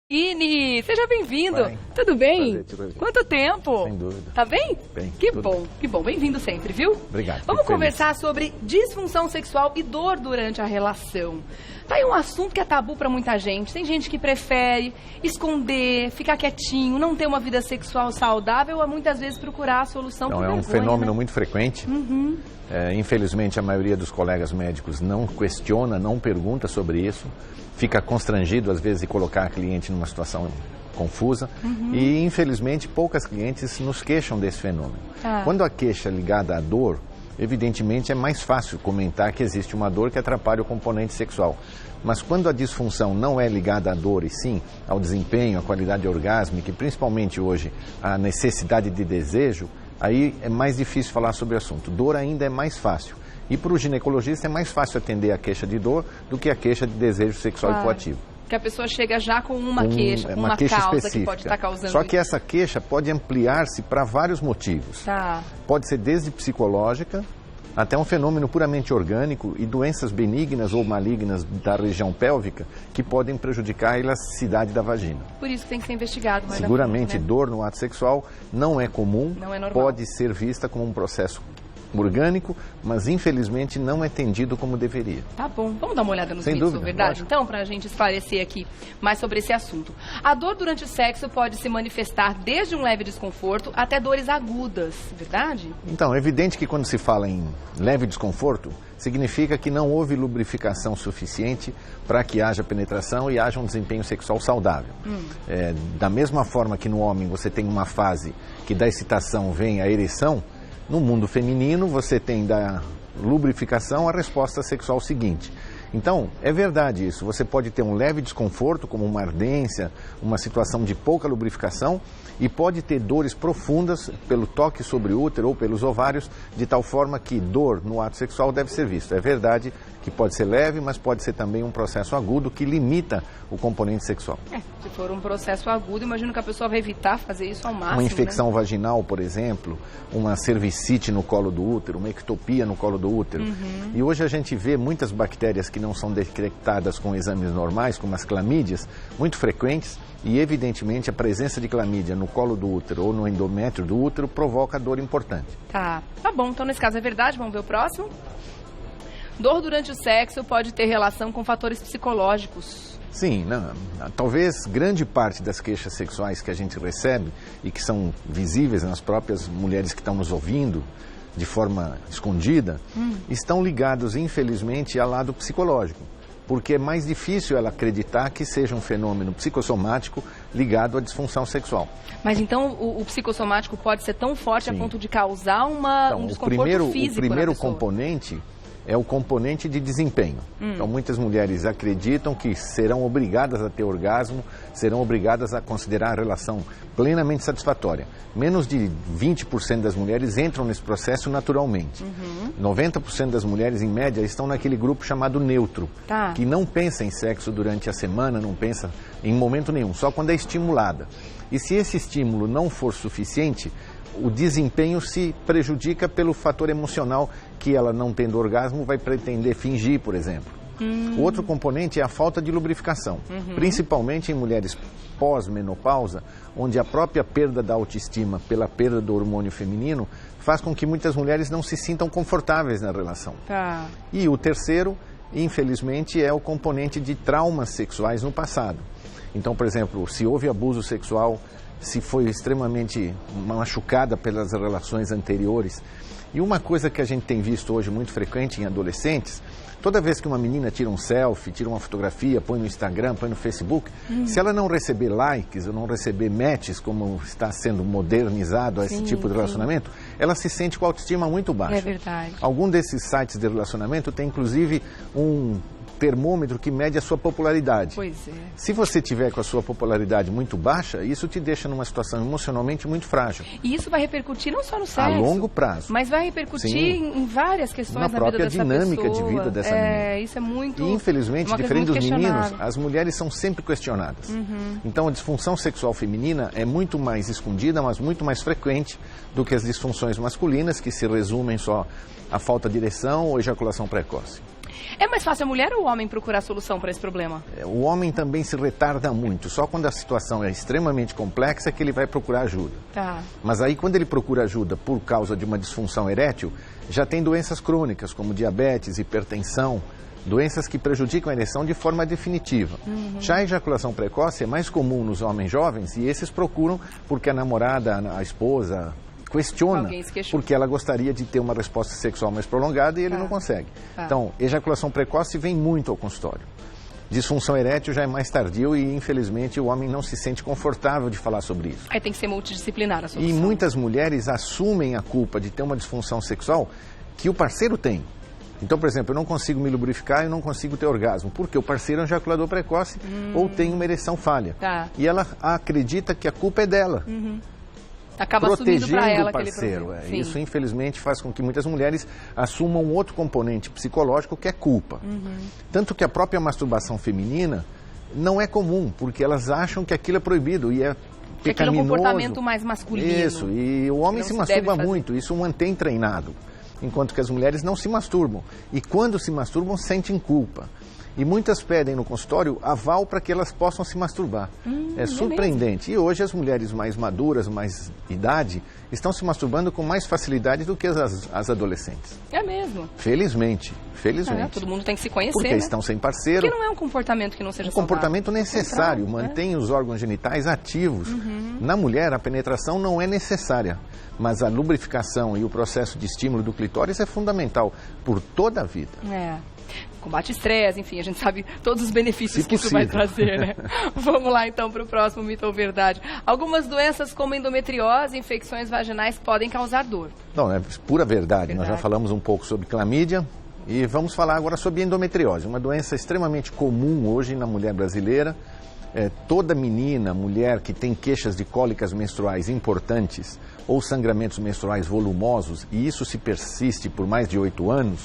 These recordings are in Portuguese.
Ini, seja bem-vindo. Tudo bem? Prazer, Quanto tempo? Sem dúvida. Tá bem? Bem. Que bom. Bem-vindo sempre, viu? Obrigado. Vamos conversar sobre disfunção sexual e dor durante a relação. Tá aí um assunto que é tabu pra muita gente. Tem gente que prefere esconder, ficar quietinho, não ter uma vida sexual saudável ou muitas vezes procurar a solução por vergonha, um fenômeno né? muito frequente. Infelizmente, a maioria dos colegas médicos não questiona, não pergunta sobre isso. Fica constrangido, às vezes, de colocar a cliente numa situação confusa. E, infelizmente, poucas clientes nos queixam desse fenômeno. Quando a queixa é ligada à dor, evidentemente é mais fácil comentar que existe uma dor que atrapalha o componente sexual. Mas quando a disfunção não é ligada à dor e sim ao desempenho, à qualidade orgásmica e principalmente hoje à necessidade de desejo, aí é mais difícil falar sobre o assunto. Dor ainda é mais fácil. E para o ginecologista é mais fácil atender a queixa de dor do que a queixa de desejo sexual hipoativo. Que a pessoa chega já com uma queixa, com uma queixa causa específica. que pode estar causando. Só que essa queixa pode ampliar-se para vários motivos. Pode ser desde psicológica até um fenômeno puramente orgânico e doenças benignas ou malignas da região pélvica que podem prejudicar a elasticidade da vagina. Por isso que tem que ser investigado. Seguramente, frente, né? Dor no ato sexual não é comum, não é normal. Pode ser vista como um processo orgânico, mas infelizmente não é atendido como deveria. Tá bom, vamos dar uma olhada nos Sem vídeos, dúvida, verdade? lógico. Então, pra gente esclarecer aqui mais sobre esse assunto. A dor durante o sexo pode se manifestar desde um leve desconforto até dores agudas, verdade? Então, é evidente que quando se fala em leve desconforto, significa que não houve lubrificação suficiente para que haja penetração e haja um desempenho sexual saudável. Da mesma forma que no homem você tem uma fase que da excitação vem a ereção, no mundo feminino, você tem da lubrificação a resposta sexual seguinte. Então, é verdade isso. Você pode ter um leve desconforto, como uma ardência, uma situação de pouca lubrificação, e pode ter dores profundas pelo toque sobre o útero ou pelos ovários, de tal forma que dor no ato sexual deve ser visto. É verdade que pode ser leve, mas pode ser também um processo agudo que limita o componente sexual. Se for um processo agudo, imagino que a pessoa vai evitar fazer isso ao máximo. Uma infecção vaginal, por exemplo, uma cervicite no colo do útero, uma ectopia no colo do útero. E hoje a gente vê muitas bactérias que não são detectadas com exames normais, como as clamídias, muito frequentes, e evidentemente a presença de clamídia no colo do útero ou no endométrio do útero provoca dor importante. Tá bom, então nesse caso é verdade, vamos ver o próximo. Dor durante o sexo pode ter relação com fatores psicológicos. Sim, talvez grande parte das queixas sexuais que a gente recebe e que são visíveis nas próprias mulheres que estão nos ouvindo de forma escondida, estão ligados, infelizmente, ao lado psicológico. Porque é mais difícil ela acreditar que seja um fenômeno psicossomático ligado à disfunção sexual. Mas então o psicossomático pode ser tão forte a ponto de causar um desconforto físico? O primeiro componente é o componente de desempenho. Então, muitas mulheres acreditam que serão obrigadas a ter orgasmo, serão obrigadas a considerar a relação plenamente satisfatória. Menos de 20% das mulheres entram nesse processo naturalmente. 90% das mulheres, em média, estão naquele grupo chamado neutro, que não pensa em sexo durante a semana, não pensa em momento nenhum, só quando é estimulada. E se esse estímulo não for suficiente, o desempenho se prejudica pelo fator emocional que ela, não tendo orgasmo, vai pretender fingir, por exemplo. O outro componente é a falta de lubrificação, principalmente em mulheres pós-menopausa, onde a própria perda da autoestima pela perda do hormônio feminino faz com que muitas mulheres não se sintam confortáveis na relação. E o terceiro, infelizmente, é o componente de traumas sexuais no passado. Então, por exemplo, se houve abuso sexual, se foi extremamente machucada pelas relações anteriores. E uma coisa que a gente tem visto hoje muito frequente em adolescentes, toda vez que uma menina tira um selfie, tira uma fotografia, põe no Instagram, põe no Facebook, se ela não receber likes ou não receber matches, como está sendo modernizado esse tipo de relacionamento, ela se sente com a autoestima muito baixa. É verdade. Algum desses sites de relacionamento tem inclusive um termômetro que mede a sua popularidade. Pois é. Se você tiver com a sua popularidade muito baixa, isso te deixa numa situação emocionalmente muito frágil. E isso vai repercutir não só no sexo, a longo prazo, mas vai repercutir em várias questões na própria vida dessa dinâmica pessoa. de vida dessa menina. Isso é muito. E infelizmente, diferente dos meninos, questionável. as mulheres são sempre questionadas. Então a disfunção sexual feminina é muito mais escondida, mas muito mais frequente do que as disfunções masculinas, que se resumem só à falta de ereção ou ejaculação precoce. É mais fácil a mulher ou o homem procurar solução para esse problema? O homem também se retarda muito. Só quando a situação é extremamente complexa é que ele vai procurar ajuda. Tá. Mas aí quando ele procura ajuda por causa de uma disfunção erétil, já tem doenças crônicas como diabetes, hipertensão, doenças que prejudicam a ereção de forma definitiva. Já a ejaculação precoce é mais comum nos homens jovens e esses procuram porque a namorada, a esposa questiona porque ela gostaria de ter uma resposta sexual mais prolongada e ele não consegue. Então, ejaculação precoce vem muito ao consultório. Disfunção erétil já é mais tardio e, infelizmente, o homem não se sente confortável de falar sobre isso. Aí tem que ser multidisciplinar a solução. E muitas mulheres assumem a culpa de ter uma disfunção sexual que o parceiro tem. Então, por exemplo, eu não consigo me lubrificar, eu não consigo ter orgasmo, porque o parceiro é um ejaculador precoce ou tem uma ereção falha. E ela acredita que a culpa é dela. Acaba assumindo para ela o parceiro. Isso, infelizmente, faz com que muitas mulheres assumam um outro componente psicológico que é culpa. Tanto que a própria masturbação feminina não é comum, porque elas acham que aquilo é proibido e é pecaminoso. Aquilo é um comportamento mais masculino. Isso, e o homem se masturba muito, isso o mantém treinado. Enquanto que as mulheres não se masturbam. E quando se masturbam, sentem culpa. E muitas pedem no consultório aval para que elas possam se masturbar. É surpreendente. E hoje as mulheres mais maduras, mais idade, estão se masturbando com mais facilidade do que as adolescentes. É mesmo? Felizmente. Todo mundo tem que se conhecer, porque estão sem parceiro. Porque não é um comportamento que não seja saudável. Comportamento necessário, mantém os órgãos genitais ativos. Na mulher, a penetração não é necessária, mas a lubrificação e o processo de estímulo do clitóris é fundamental por toda a vida. Combate estresse, enfim, a gente sabe todos os benefícios que isso vai trazer, né? Vamos lá então para o próximo mito ou verdade. Algumas doenças como endometriose, infecções vaginais podem causar dor. Não, é pura verdade. Nós já falamos um pouco sobre clamídia e vamos falar agora sobre endometriose, uma doença extremamente comum hoje na mulher brasileira. Toda menina, mulher que tem queixas de cólicas menstruais importantes ou sangramentos menstruais volumosos, e isso se persiste por mais de 8 anos,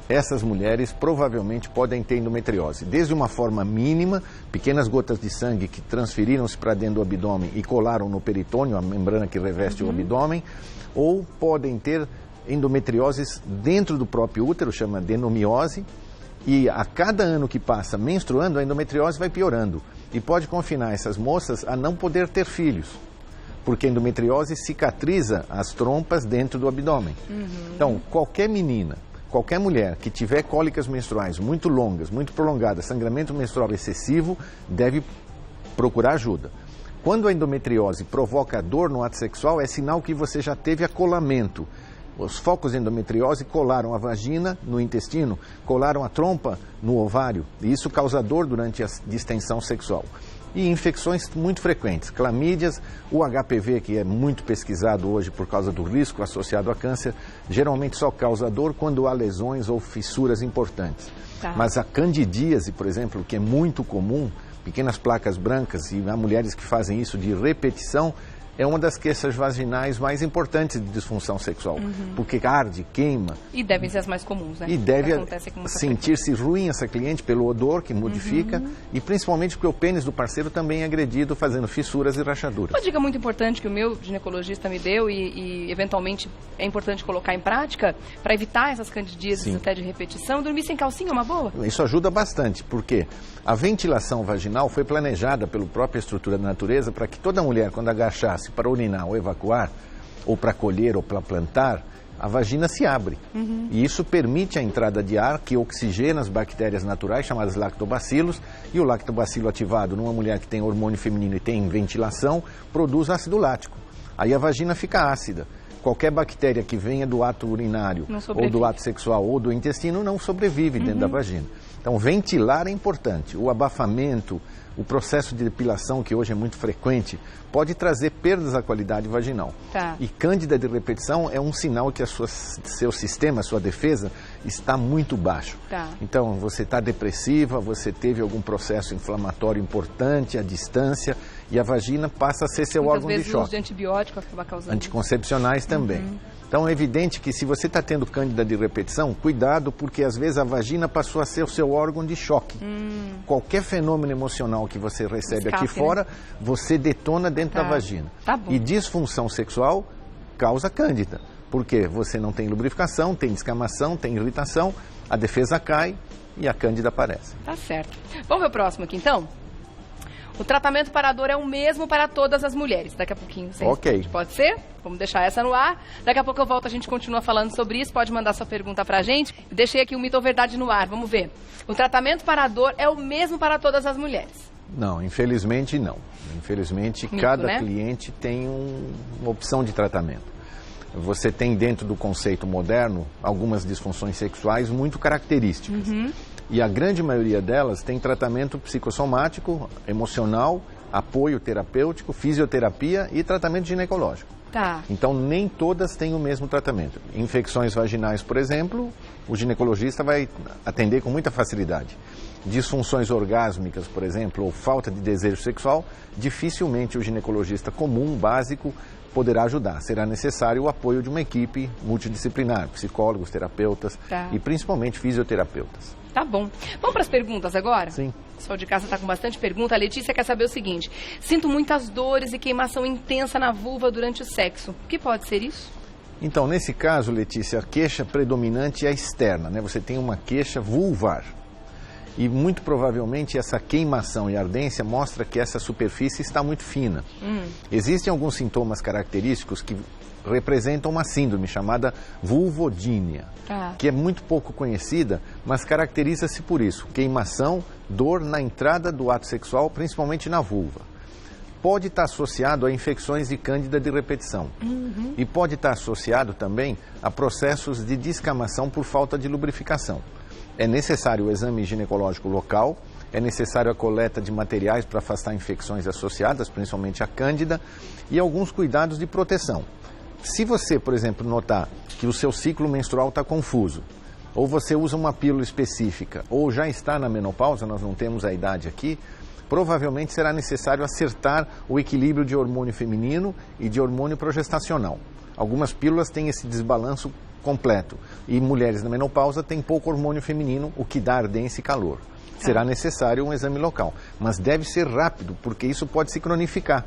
essas mulheres provavelmente podem ter endometriose. Desde uma forma mínima, pequenas gotas de sangue que transferiram-se para dentro do abdômen e colaram no peritônio, a membrana que reveste o abdômen, ou podem ter endometrioses dentro do próprio útero, chama adenomiose, e a cada ano que passa menstruando, a endometriose vai piorando. E pode confinar essas moças a não poder ter filhos, porque a endometriose cicatriza as trompas dentro do abdômen. Então, qualquer menina, qualquer mulher que tiver cólicas menstruais muito longas, muito prolongadas, sangramento menstrual excessivo, deve procurar ajuda. Quando a endometriose provoca dor no ato sexual, é sinal que você já teve acolamento. Os focos de endometriose colaram a vagina no intestino, colaram a trompa no ovário, e isso causa dor durante a distensão sexual. E infecções muito frequentes, clamídias, o HPV, que é muito pesquisado hoje por causa do risco associado a câncer, geralmente só causa dor quando há lesões ou fissuras importantes. Mas a candidíase, por exemplo, que é muito comum, pequenas placas brancas, e há mulheres que fazem isso de repetição, é uma das queixas vaginais mais importantes de disfunção sexual, porque arde, queima. E devem ser as mais comuns, né? E deve sentir-se ruim essa cliente pelo odor que modifica e principalmente porque o pênis do parceiro também é agredido, fazendo fissuras e rachaduras. Uma dica muito importante que o meu ginecologista me deu e eventualmente é importante colocar em prática para evitar essas candidíases até de repetição, dormir sem calcinha é uma boa? Isso ajuda bastante, porque a ventilação vaginal foi planejada pela própria estrutura da natureza para que toda mulher, quando agachasse para urinar ou evacuar, ou para colher ou para plantar, a vagina se abre. E isso permite a entrada de ar que oxigena as bactérias naturais, chamadas lactobacilos, e o lactobacilo ativado numa mulher que tem hormônio feminino e tem ventilação, produz ácido lático. Aí a vagina fica ácida. Qualquer bactéria que venha do ato urinário, ou do ato sexual, ou do intestino, não sobrevive dentro da vagina. Então, ventilar é importante. O abafamento, o processo de depilação, que hoje é muito frequente, pode trazer perdas à qualidade vaginal. E cândida de repetição é um sinal que seu sistema, a sua defesa, está muito baixo. Então, você está depressiva, você teve algum processo inflamatório importante, à distância, e a vagina passa a ser seu órgão de choque. O uso de antibiótico acaba causando. Anticoncepcionais também. Então é evidente que se você está tendo cândida de repetição, cuidado, porque às vezes a vagina passou a ser o seu órgão de choque. Qualquer fenômeno emocional que você recebe aqui fora, você detona dentro da vagina. E disfunção sexual causa cândida. Porque você não tem lubrificação, tem descamação, tem irritação, a defesa cai e a cândida aparece. Tá certo. Vamos ver o próximo aqui, então? O tratamento para a dor é o mesmo para todas as mulheres. Daqui a pouquinho você responde. Pode ser? Vamos deixar essa no ar. Daqui a pouco eu volto, a gente continua falando sobre isso. Pode mandar sua pergunta pra gente. Deixei aqui o mito ou verdade no ar. Vamos ver. O tratamento para a dor é o mesmo para todas as mulheres? Não, infelizmente não. Infelizmente, Mito, cada né? cliente tem uma opção de tratamento. Você tem dentro do conceito moderno algumas disfunções sexuais muito características. E a grande maioria delas tem tratamento psicossomático, emocional, apoio terapêutico, fisioterapia e tratamento ginecológico. Tá. Então, nem todas têm o mesmo tratamento. Infecções vaginais, por exemplo, o ginecologista vai atender com muita facilidade. Disfunções orgásmicas, por exemplo, ou falta de desejo sexual, dificilmente o ginecologista comum, básico, poderá ajudar. Será necessário o apoio de uma equipe multidisciplinar, psicólogos, terapeutas e principalmente fisioterapeutas. Tá bom. Vamos para as perguntas agora? Sim. O pessoal de casa está com bastante pergunta. A Letícia quer saber o seguinte: sinto muitas dores e queimação intensa na vulva durante o sexo. O que pode ser isso? Então, nesse caso, Letícia, a queixa predominante é a externa, né? Você tem uma queixa vulvar. E muito provavelmente essa queimação e ardência mostra que essa superfície está muito fina. Existem alguns sintomas característicos que representam uma síndrome chamada vulvodínia, que é muito pouco conhecida, mas caracteriza-se por isso: queimação, dor na entrada do ato sexual, principalmente na vulva. Pode estar associado a infecções de cândida de repetição. E pode estar associado também a processos de descamação por falta de lubrificação. É necessário o exame ginecológico local, é necessário a coleta de materiais para afastar infecções associadas, principalmente a cândida, e alguns cuidados de proteção. Se você, por exemplo, notar que o seu ciclo menstrual está confuso, ou você usa uma pílula específica, ou já está na menopausa, nós não temos a idade aqui, provavelmente será necessário acertar o equilíbrio de hormônio feminino e de hormônio progestacional. Algumas pílulas têm esse desbalanço completo e mulheres na menopausa têm pouco hormônio feminino, o que dá ardência e calor. Será necessário um exame local, mas deve ser rápido, porque isso pode se cronificar.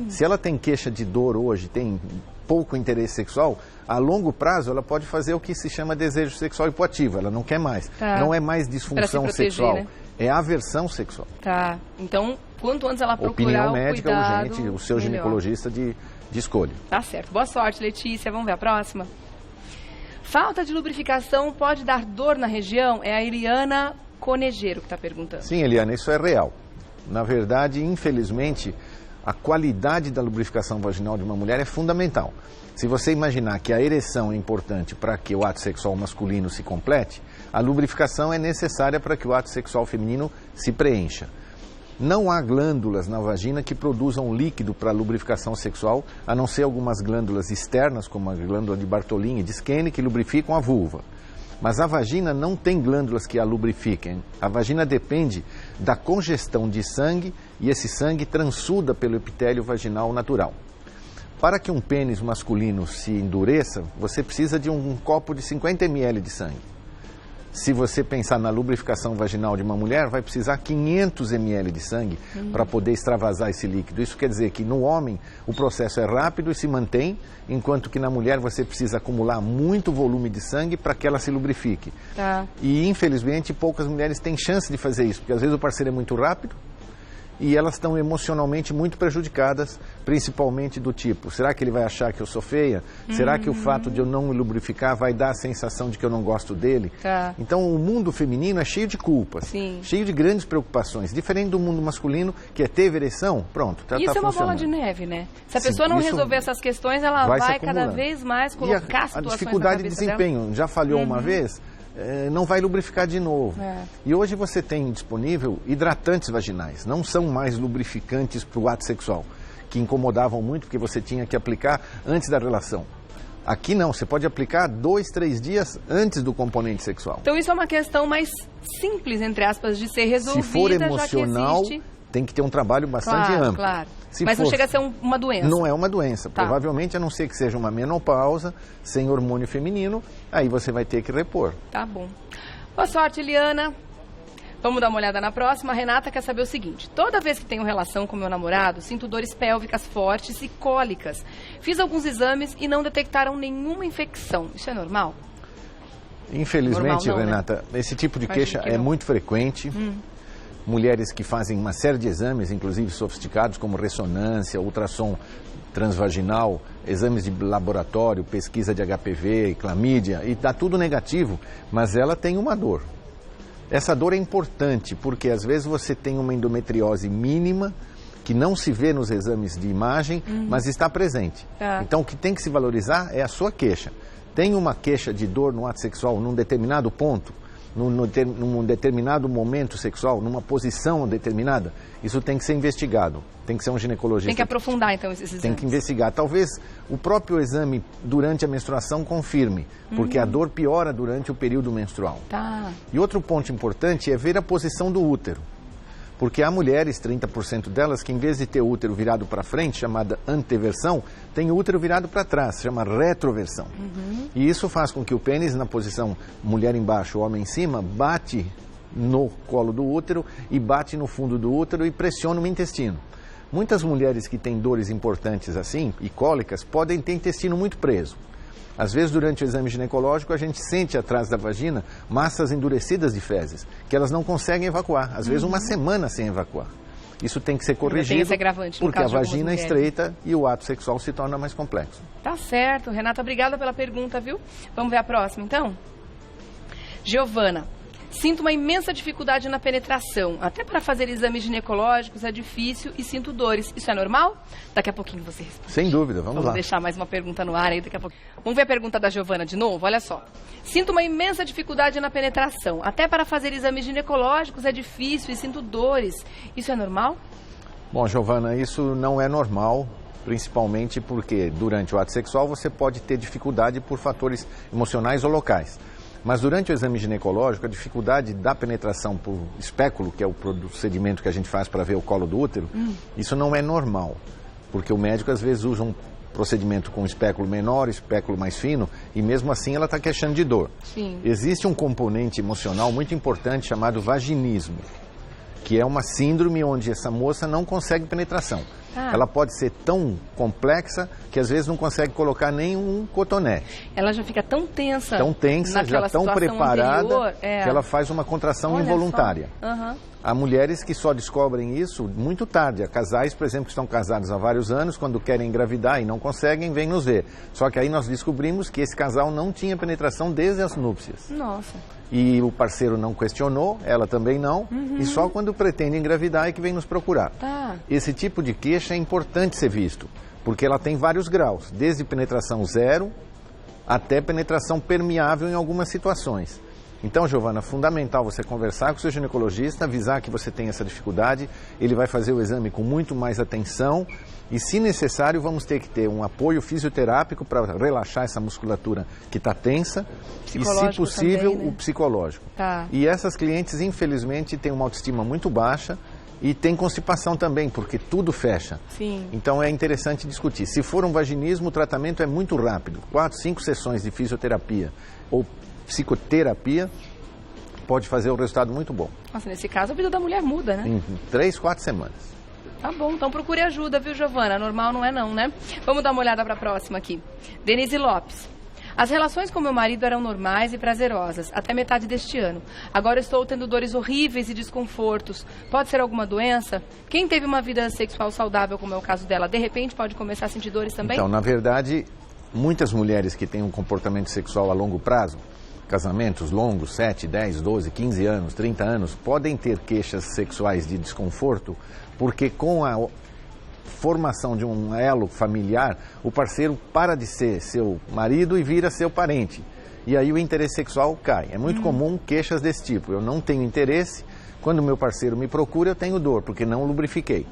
Se ela tem queixa de dor hoje, tem pouco interesse sexual, a longo prazo ela pode fazer o que se chama desejo sexual hipoativo, ela não quer mais. Não é mais disfunção proteger, sexual, né? É aversão sexual. Tá, então quanto antes ela procurar Opinião médica cuidado, urgente, o seu melhor. ginecologista de escolha. Tá certo. Boa sorte, Letícia. Vamos ver a próxima? Falta de lubrificação pode dar dor na região? É a Eliana Conejeiro que está perguntando. Sim, Eliana, isso é real. Na verdade, infelizmente, a qualidade da lubrificação vaginal de uma mulher é fundamental. Se você imaginar que a ereção é importante para que o ato sexual masculino se complete, a lubrificação é necessária para que o ato sexual feminino se preencha. Não há glândulas na vagina que produzam líquido para lubrificação sexual, a não ser algumas glândulas externas, como a glândula de Bartolini e de Skene, que lubrificam a vulva. Mas a vagina não tem glândulas que a lubrifiquem. A vagina depende da congestão de sangue e esse sangue transsuda pelo epitélio vaginal natural. Para que um pênis masculino se endureça, você precisa de um copo de 50 ml de sangue. Se você pensar na lubrificação vaginal de uma mulher, vai precisar 500 ml de sangue para poder extravasar esse líquido. Isso quer dizer que no homem o processo é rápido e se mantém, enquanto que na mulher você precisa acumular muito volume de sangue para que ela se lubrifique. E infelizmente poucas mulheres têm chance de fazer isso, porque às vezes o parceiro é muito rápido e elas estão emocionalmente muito prejudicadas, principalmente do tipo: será que ele vai achar que eu sou feia? Será que o fato de eu não me lubrificar vai dar a sensação de que eu não gosto dele? Então o mundo feminino é cheio de culpas, cheio de grandes preocupações, diferente do mundo masculino, que é teve ereção, pronto, tá Isso é uma funcionando. bola de neve, né? Se a pessoa não resolver essas questões, ela vai cada vez mais colocar a situações dificuldade na de cabeça desempenho, dela. já falhou uma vez, não vai lubrificar de novo. E hoje você tem disponível hidratantes vaginais, não são mais lubrificantes para o ato sexual, que incomodavam muito porque você tinha que aplicar antes da relação. Aqui não, você pode aplicar 2, 3 dias antes do componente sexual. Então isso é uma questão mais simples, entre aspas, de ser resolvida. Se for emocional, já que existe... tem que ter um trabalho bastante amplo. Mas não chega a ser uma doença. Não é uma doença. Provavelmente, a não ser que seja uma menopausa, sem hormônio feminino, aí você vai ter que repor. Tá bom. Boa sorte, Eliana. Vamos dar uma olhada na próxima. A Renata quer saber o seguinte: toda vez que tenho relação com meu namorado, sinto dores pélvicas fortes e cólicas. Fiz alguns exames e não detectaram nenhuma infecção. Isso é normal? Infelizmente, normal não, Renata, né? esse tipo de queixa é muito frequente. Mulheres que fazem uma série de exames, inclusive sofisticados, como ressonância, ultrassom transvaginal, exames de laboratório, pesquisa de HPV, clamídia, e dá tudo negativo, mas ela tem uma dor. Essa dor é importante, porque às vezes você tem uma endometriose mínima, que não se vê nos exames de imagem, mas está presente. Então, o que tem que se valorizar é a sua queixa. Tem uma queixa de dor no ato sexual num determinado ponto, num determinado momento sexual, numa posição determinada, isso tem que ser investigado. Tem que ser um ginecologista. Tem que aprofundar, então, esses exames. Tem que investigar. Talvez o próprio exame durante a menstruação confirme, porque a dor piora durante o período menstrual. E outro ponto importante é ver a posição do útero. Porque há mulheres, 30% delas, que em vez de ter o útero virado para frente, chamada anteversão, tem o útero virado para trás, chama retroversão. E isso faz com que o pênis, na posição mulher embaixo, homem em cima, bate no colo do útero e bate no fundo do útero e pressiona o intestino. Muitas mulheres que têm dores importantes assim, e cólicas, podem ter intestino muito preso. Às vezes, durante o exame ginecológico, a gente sente atrás da vagina massas endurecidas de fezes, que elas não conseguem evacuar. Às vezes, uma semana sem evacuar. Isso tem que ser corrigido, porque a vagina é estreita e o ato sexual se torna mais complexo. Tá certo. Renata, obrigada pela pergunta, viu? Vamos ver a próxima, então? Giovana. Sinto uma imensa dificuldade na penetração. Até para fazer exames ginecológicos é difícil e sinto dores. Isso é normal? Daqui a pouquinho você responde. Sem dúvida, vamos lá. Vamos deixar mais uma pergunta no ar aí daqui a pouco. Vamos ver a pergunta da Giovana de novo? Olha só. Sinto uma imensa dificuldade na penetração. Até para fazer exames ginecológicos é difícil e sinto dores. Isso é normal? Bom, Giovana, isso não é normal. Principalmente porque durante o ato sexual você pode ter dificuldade por fatores emocionais ou locais. Mas durante o exame ginecológico, a dificuldade da penetração por espéculo, que é o procedimento que a gente faz para ver o colo do útero, isso não é normal. Porque o médico às vezes usa um procedimento com espéculo menor, espéculo mais fino, e mesmo assim ela está queixando de dor. Existe um componente emocional muito importante chamado vaginismo, que é uma síndrome onde essa moça não consegue penetração. Ela pode ser tão complexa que às vezes não consegue colocar nem um cotonete. Ela já fica tão tensa, já tão preparada que ela faz uma contração involuntária. Há mulheres que só descobrem isso muito tarde. Há casais, por exemplo, que estão casados há vários anos, quando querem engravidar e não conseguem, vêm nos ver. Só que aí nós descobrimos que esse casal não tinha penetração desde as núpcias. Nossa. E o parceiro não questionou, ela também não, e só quando pretende engravidar é que vem nos procurar. Esse tipo de queixa é importante ser visto, porque ela tem vários graus, desde penetração zero até penetração permeável em algumas situações. Então, Giovana, é fundamental você conversar com o seu ginecologista, avisar que você tem essa dificuldade, ele vai fazer o exame com muito mais atenção e, se necessário, vamos ter que ter um apoio fisioterápico para relaxar essa musculatura que está tensa e, se possível, também, né? O psicológico. E essas clientes, infelizmente, têm uma autoestima muito baixa e tem constipação também, porque tudo fecha. Então, é interessante discutir. Se for um vaginismo, o tratamento é muito rápido. 4, 5 sessões de fisioterapia ou psicoterapia pode fazer um resultado muito bom. Nossa, nesse caso a vida da mulher muda, né? Em 3, 4 semanas. Tá bom, então procure ajuda, viu, Giovana? Normal não é não, né? Vamos dar uma olhada para a próxima aqui. Denise Lopes. As relações com meu marido eram normais e prazerosas, até metade deste ano. Agora estou tendo dores horríveis e desconfortos. Pode ser alguma doença? Quem teve uma vida sexual saudável, como é o caso dela, de repente pode começar a sentir dores também? Então, na verdade, muitas mulheres que têm um comportamento sexual a longo prazo, casamentos longos, 7, 10, 12, 15 anos, 30 anos, podem ter queixas sexuais de desconforto, porque com a formação de um elo familiar, o parceiro para de ser seu marido e vira seu parente. E aí o interesse sexual cai. É muito comum queixas desse tipo. Eu não tenho interesse, quando meu parceiro me procura, eu tenho dor, porque não lubrifiquei.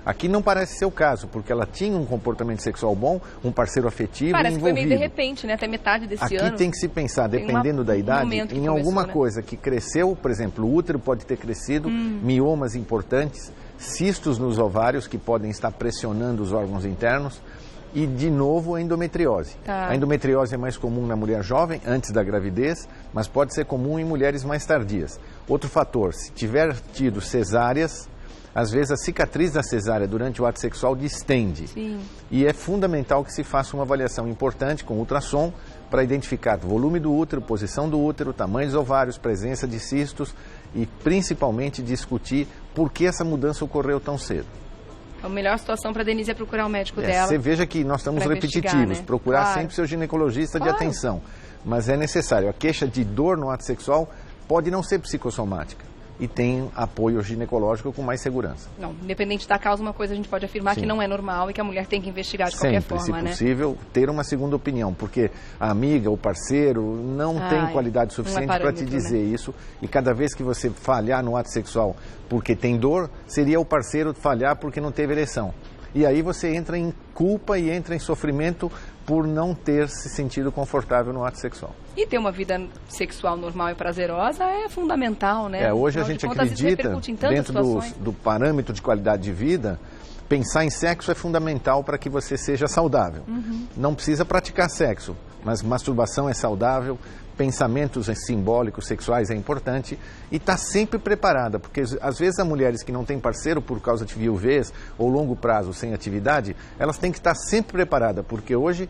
Aqui não parece ser o caso, porque ela tinha um comportamento sexual bom, um parceiro afetivo parece envolvido. Que foi meio de repente, né? Até metade desse ano. Aqui tem que se pensar, dependendo da idade, em alguma coisa que cresceu, por exemplo, o útero pode ter crescido, miomas importantes, cistos nos ovários que podem estar pressionando os órgãos internos, e, de novo, a endometriose. Tá. A endometriose é mais comum na mulher jovem, antes da gravidez, mas pode ser comum em mulheres mais tardias. Outro fator, se tiver tido cesáreas, às vezes a cicatriz da cesárea durante o ato sexual distende. Sim. E é fundamental que se faça uma avaliação importante com ultrassom para identificar o volume do útero, posição do útero, tamanho dos ovários, presença de cistos e principalmente discutir por que essa mudança ocorreu tão cedo. A melhor situação para a Denise é procurar o médico dela. Você veja que nós estamos repetitivos, né? procurar Claro. sempre seu ginecologista de atenção. Mas é necessário. A queixa de dor no ato sexual pode não ser psicossomática e tem apoio ginecológico com mais segurança. Não, independente da causa, uma coisa a gente pode afirmar Sim. que não é normal e que a mulher tem que investigar de qualquer Sempre, forma, se né? possível, ter uma segunda opinião, porque a amiga, o parceiro, não tem qualidade suficiente para te dizer isso. E cada vez que você falhar no ato sexual porque tem dor, seria o parceiro falhar porque não teve ereção. E aí você entra em culpa e entra em sofrimento por não ter se sentido confortável no ato sexual. E ter uma vida sexual normal e prazerosa é fundamental, né? Hoje a Afinal de gente contas, isso acredita, repercute em tantas dentro situações. do parâmetro de qualidade de vida, pensar em sexo é fundamental para que você seja saudável. Não precisa praticar sexo, mas masturbação é saudável, pensamentos simbólicos, sexuais é importante e está sempre preparada, porque às vezes há mulheres que não têm parceiro por causa de viuvez ou longo prazo sem atividade, elas têm que estar sempre preparadas, porque hoje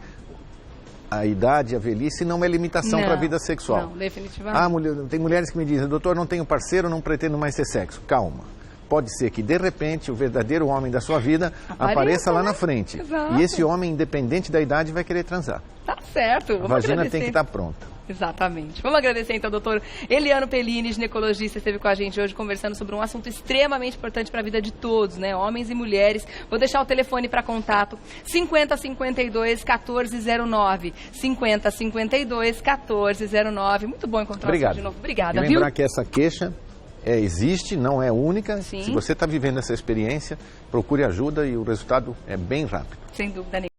a idade, a velhice não é limitação para a vida sexual. Não, definitivamente. Tem mulheres que me dizem, doutor, não tenho parceiro, não pretendo mais ter sexo. Calma. Pode ser que, de repente, o verdadeiro homem da sua vida apareça lá na frente. Exato. E esse homem, independente da idade, vai querer transar. Tá certo. A vagina tem que estar pronta. Exatamente. Vamos agradecer então, doutor Eliano Pellini, ginecologista, esteve com a gente hoje conversando sobre um assunto extremamente importante para a vida de todos, né? Homens e mulheres. Vou deixar o telefone para contato: 5052-1409. 5052-1409. Muito bom encontrar você de novo. Obrigada, e lembrar que essa queixa existe, não é única. Sim. Se você está vivendo essa experiência, procure ajuda e o resultado é bem rápido. Sem dúvida nenhuma.